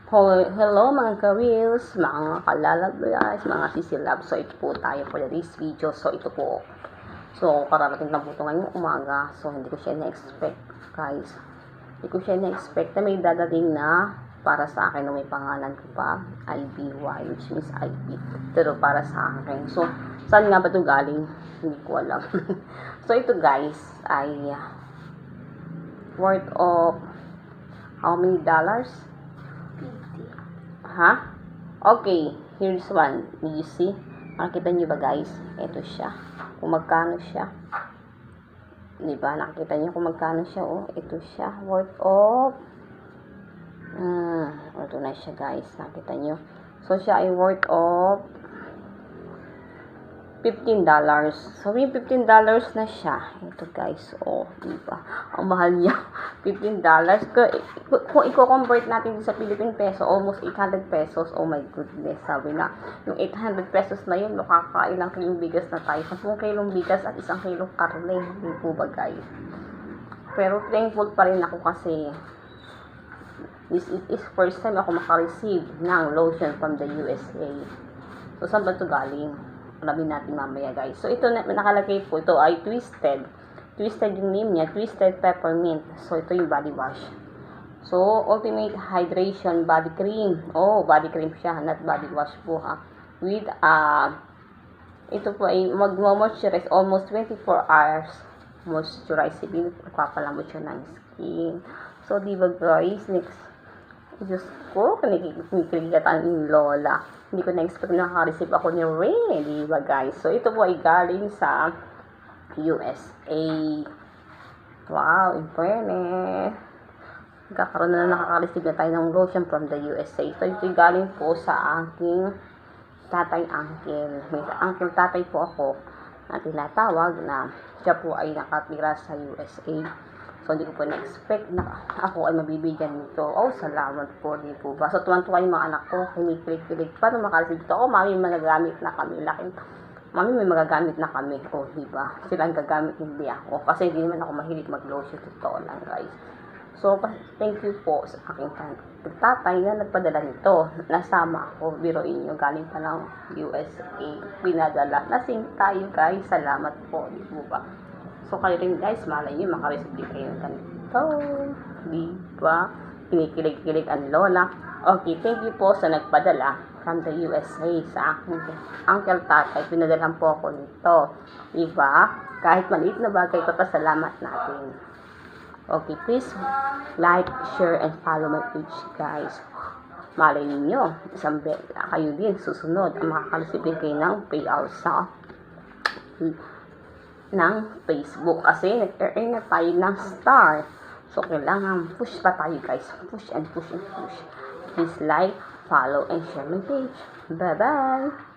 Hello mga ka-reels, mga kalalablas, mga sisilab. So ito po tayo for this video. So ito po. So kararating lang po ito ngayong umaga. So hindi ko siya na-expect guys. Hindi ko siya na-expect na may dadating na para sa akin na may pangalan ko pa. IBY, which means IB. Pero para sa akin. So saan nga ba ito galing? Hindi ko alam. So ito guys ay worth of how many dollars? Ha? Okay, here's one. Did you see? Nakikita nyo ba guys? Ito siya. Kung magkano siya. Diba? Nakikita nyo kung magkano siya. Oh, ito siya. Worth of ito na siya guys. Nakikita nyo. So, siya ay worth of $15. So, may $15 na siya. Ito guys. Oh, diba? Ang mahal niya. $15. Kung i-convert natin sa Philippine peso, almost 800 pesos. Oh my goodness. Sabi na, yung 800 pesos na yun, makakailang kilong bigas na tayo. 10 kilong bigas at 1 kilong karne. Hindi po ba guys? Pero thankful pa rin ako kasi this is first time ako makareceive ng lotion from the USA. So, saan ba ito galing? Alamin natin mamaya guys. So ito nakalagay po, ito ay Twisted yung name niya, Twisted Peppermint. So ito yung body wash. So Ultimate Hydration Body Cream. Oh, body cream siya, not body wash po ha. With ito po ay mag-moisturize almost 24 hours. Moisturize, nagpapalambot siya ng skin. So diba guys, next Diyos ko, kinikiligatan yung lola. Hindi ko na-expect na nakareceive ako ni Ray. Diba guys? So, ito po ay galing sa USA. Wow, in fairness. Nagkakaroon na nakaka-receive na tayo ng lotion from the USA. So, ito ay galing po sa aking tatay-uncle. May uncle-tatay po ako na tinatawag na siya po ay nakatira sa USA. So, hindi ko po na-expect na ako ay mabibigyan nito. Oh, salamat po, di po ba? So, tuwan-tuwa yung mga anak ko, kinikilig-kilig. Paano makareceive ito? Oh, mami, may magagamit na kami. Mami, may magagamit na kami. Oh, di ba? Sila ang gagamit, hindi ako. Kasi hindi naman ako mahilig mag-lotion. Totoo lang, guys. So, thank you po sa aking tatay na nagpadala nito. Nasama ako, biroin nyo, galing pa ng USA. Pinadala. Nasing tayo, guys. Salamat po, di po ba? So, kayo rin guys, malay nyo, makareceive kayo ng ganito. Diba? Kinikilig-kilig ang lola. Okay, thank you po sa nagpadala from the USA sa aking uncle tatay. Pinadalan po ako nito. Diba? Kahit maliit na bagay, papasalamat natin. Okay, please like, share, and follow my page guys. Malay ninyo, isang bela kayo din susunod ang makakareceive kayo ng payout sa ng Facebook kasi nag-earn na tayo ng star. So, kailangan push pa tayo guys. Push and push and push. Please like, follow, and share my page. Bye-bye!